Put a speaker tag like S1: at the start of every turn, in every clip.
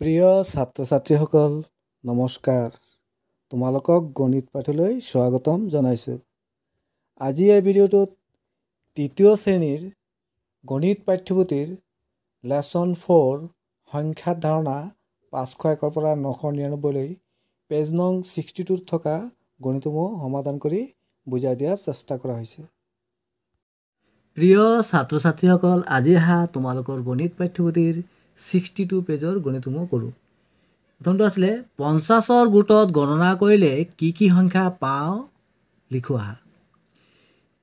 S1: প্ৰিয় ছাত্ৰ ছাত্ৰীসকল নমস্কাৰ। তোমালোকক গণিত পাঠলৈ স্বাগতম জনাইছোঁ। আজি এই ভিডিঅ'টোত তৃতীয় শ্ৰেণীৰ গণিত পাঠ্যপুথিৰ লেচন 4 সংখ্যাত ধাৰণা 501 পৰা 999লৈ পেজ নং 62ত থকা গণিতসমূহ সমাধান কৰি বুজাই দিয়াৰ চেষ্টা কৰা হৈছে। প্ৰিয় ছাত্ৰ ছাত্ৰীসকল আজি আহা তোমালোকৰ গণিত পাঠ্যপুথিৰ 62 পেজৰ গণিতসমূহ কৰোঁ। প্ৰথমটো আছিলে 50ৰ গোটত গণনা কৰিলে কি কি সংখ্যা পাওঁ লিখোৱা।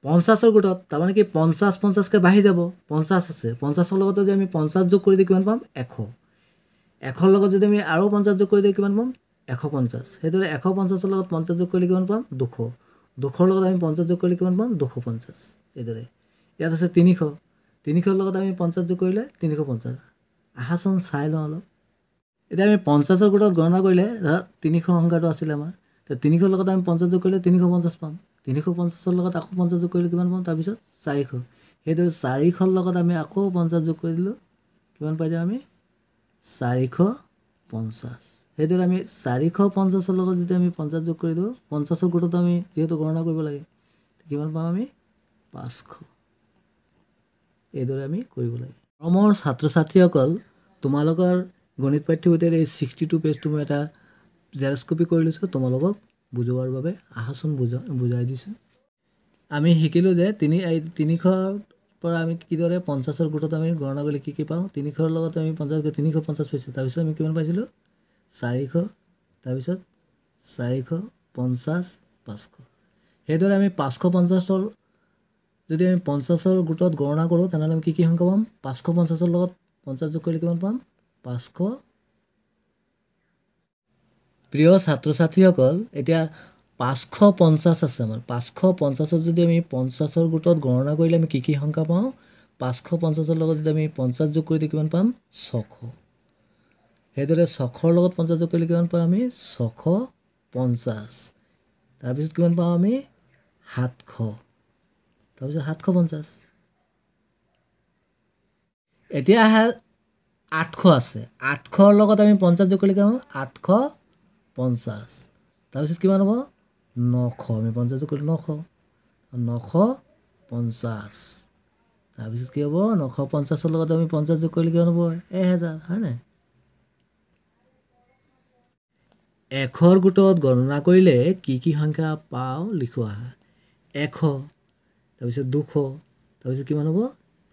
S1: 50ৰ গোটত তাৰমানে কি 50 50কৈ বাঢ়ি যাব। 50 আছে, 50ৰ লগত যদি আমি 50 যোগ কৰি দিওঁ কিমান পাম? 100। 100ৰ লগত যদি আমি আৰু 50 যোগ কৰি দিওঁ কিমান পাম? 150। সেইদৰে 150ৰ লগত 50 যোগ কৰিলে কিমান পাম? 200। 200ৰ লগত আমি 50 যোগ কৰিলে কিমান পাম? 250। এইদৰে ইয়াত আছে 300। 300ৰ লগত আমি 50 যোগ কৰিলে 350। আহাচোন চাই লওঁ অলপ। এতিয়া আমি 50ৰ গোটত গণনা কৰিলে ধৰা 300 সংখ্যাটো আছিলে আমাৰ। তো 300ৰ লগত আমি 50 যোগ কৰিলে 350 পাম। 350ৰ লগত আকৌ 50 যোগ কৰিলে কিমান পাম? তাৰপিছত 400। সেইদৰে 400ৰ লগত আমি আকৌ 50 যোগ কৰি দিলোঁ কিমান পাই যাম আমি? 450। সেইদৰে আমি 450ৰ লগত যদি আমি 50 যোগ কৰি দিওঁ 50ৰ গোটত আমি যিহেতু গণনা কৰিব লাগে কিমান পাম আমি? 500। এইদৰে আমি কৰিব লাগে। মৰমৰ ছাত্ৰ ছাত্ৰীসকল তোমালোকৰ গণিত পাঠ্যপুথিৰ এই 62 পেজটো মই এটা জেৰক্স কপি কৰি লৈছোঁ তোমালোকক বুজোৱাৰ বাবে। আহাচোন বুজাই দিছোঁ। আমি শিকিলোঁ যে 300ৰ পৰা আমি কিদৰে 50ৰ গোটত আমি গণনা কৰিলে কি কি পাওঁ। 300ৰ লগত আমি 350 পাইছোঁ। তাৰপিছত আমি কিমান পাইছিলোঁ? 400। তাৰপিছত 450, 500। সেইদৰে আমি 550ৰ যদি আমি 50ৰ গোটত গণনা কৰোঁ তেনেহ'লে আমি কি কি সংখ্যা পাম? 550ৰ লগত 50 যোগ কৰিলে কিমান পাম? 500। প্ৰিয় ছাত্ৰ ছাত্ৰীসকল এতিয়া 550 আছে আমাৰ। 550ত যদি আমি 50ৰ গোটত গণনা কৰিলে আমি কি কি সংখ্যা পাওঁ? 550ৰ লগত যদি আমি 50 যোগ কৰি দিওঁ কিমান পাম? 600। সেইদৰে 600ৰ লগত 50 যোগ কৰিলে কিমান পাম আমি? 650। তাৰপিছত কিমান পাওঁ আমি? 700। তাৰপিছত 750। এতিয়া আহে 800 আছে। 800ৰ লগত আমি 50 যোগ কৰিলে কিমান পাম? 850। তাৰপিছত কিমান হ'ব? 900। আমি 50 যোগ কৰিলে 900। 950। তাৰপিছত কি হ'ব? 950ৰ লগত আমি 50 যোগ কৰিলে কিমান হ'ব? 1000, হয়নে? 100ৰ গোটত গণনা কৰিলে কি কি সংখ্যা পাওঁ লিখোৱা। 100, তাৰপিছত 200, তাৰপিছত কিমান হ'ব?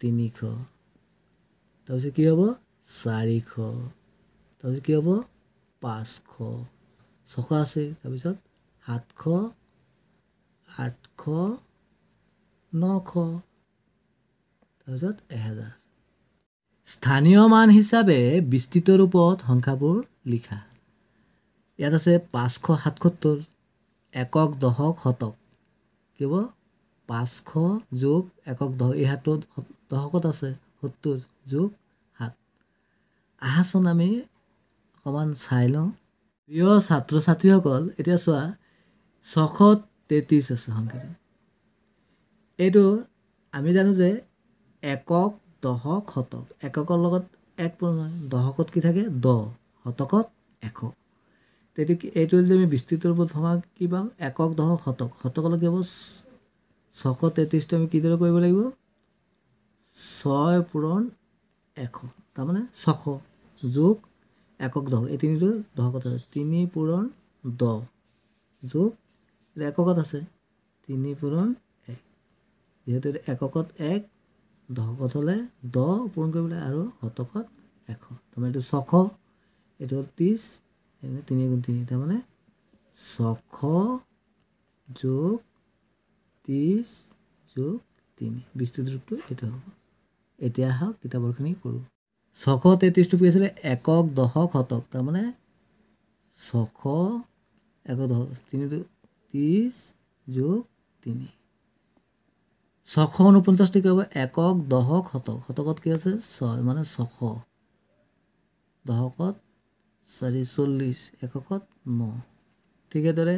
S1: 300, তাৰপিছত কি হ'ব? 400, তাৰপিছত কি হ'ব? 500, 600 আছে, তাৰপিছত 700, 800, 900, তাৰপিছত 1000। স্থানীয় মান হিচাপে বিস্তৃত ৰূপত সংখ্যাবোৰ লিখা। ইয়াত আছে 577, একক, দশক, শতক। কি হ'ব? 500 যোগ একক দশক, এই হাতটো দশকত আছে। 70 যোগ 7। আহাচোন আমি অকণমান চাই লওঁ। প্ৰিয় ছাত্ৰ ছাত্ৰীসকল এতিয়া চোৱা 633 আছে সংখ্যাটো। এইটো আমি জানো যে একক, দশক, শতক। এককৰ লগত 1 পূৰণ হয়। দশকত কি থাকে? 10। শতকত 100। তেতিয়া এইটো যদি আমি বিস্তৃত ৰূপত ভঙা কি পাম? একক, দশক, শতক। শতকলৈ কি হ'ব? 633টো আমি কিদৰে কৰিব লাগিব? 6 পূৰণ 100, তাৰমানে 600 যোগ একক দশক। এই তিনিটো দশকত আছে। 3 পূৰণ 10 যোগ এককত আছে 3 পূৰণ 1। যিহেতু এককত 1, দশকত হ'লে 10 পূৰণ কৰিব লাগে আৰু শতকত 100। তাৰমানে এইটো 600, এইটো হ'ল 30, 3 × 3, তাৰমানে 600 যোগ 30 যোগ 3। বিস্তৃত ৰূপটো এইটো হ'ব। এতিয়া আহক কিতাপৰখিনি কৰোঁ। 633টো কি আছিলে? একক, দশক, শতক। তাৰমানে 600 একক দশক 30 যোগ 3। 649টো কি হ'ব? একক, দশক, শতক। শতকত কি আছে? 6, মানে 600। দশকত 40, এককত 9। ঠিক এইদৰে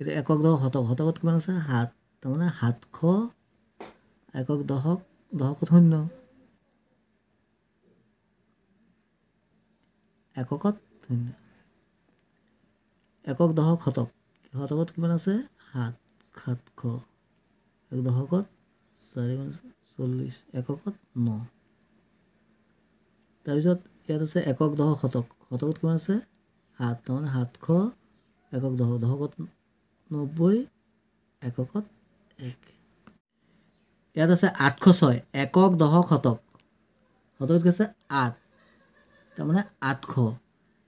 S1: এতিয়া একক, দশক, শতক। শতকত কিমান আছে? 7, তাৰমানে 700 একক দশক, দশকত 0। এককত শূন্য একক দশক শতক শতকত কিমান আছে 7 700 এক দশকত 4 এককত 9 তাৰপিছত ইয়াত আছে একক দশক শতক শতকত কিমান আছে 7 তাৰমানে 700 একক দশক দশকত 90 এককত 1 ইয়াত আছে 806 একক দশক শতক শতকত কি আছে 8 তাৰমানে 800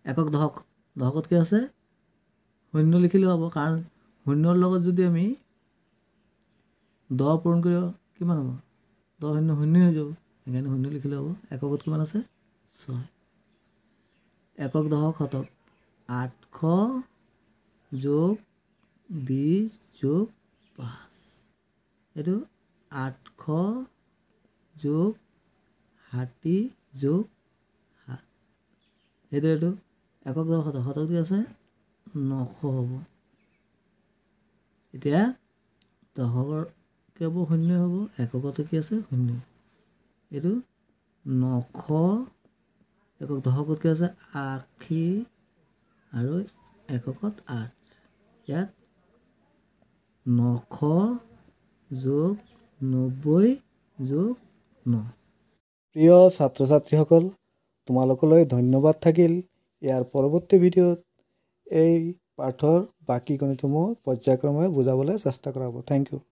S1: একক দশক দশকত কি আছে শূন্য লিখিলেও হ'ব কাৰণ শূন্যৰ লগত যদি আমি 10 পূৰণ কৰি কিমান হ'ব 10 শূন্য শূন্য হৈ যাব সেইকাৰণে শূন্য লিখিলেও হ'ব এককত কিমান আছে 6 একক দশক শতক 800 যোগ 20 যোগ 5 এইটো 800 যোগ 60 যোগ 7 এইটো একক দশক শতক শতক কি আছে 900 হ'ব এতিয়া দশকৰ কি হ'ব শূন্য হ'ব এককতে কি আছে শূন্য এইটো 900 একক দশকত কি আছে 80 আৰু এককত 8 ইয়াত 900 যোগ 90 যোগ 9 প্ৰিয় ছাত্ৰ ছাত্ৰীসকল তোমালোকলৈ ধন্যবাদ থাকিল ইয়াৰ পৰৱৰ্তী ভিডিঅ'ত এই পাঠৰ বাকী গণিতসমূহ পৰ্যায়ক্ৰমে বুজাবলৈ চেষ্টা কৰা হ'ব থেংক ইউ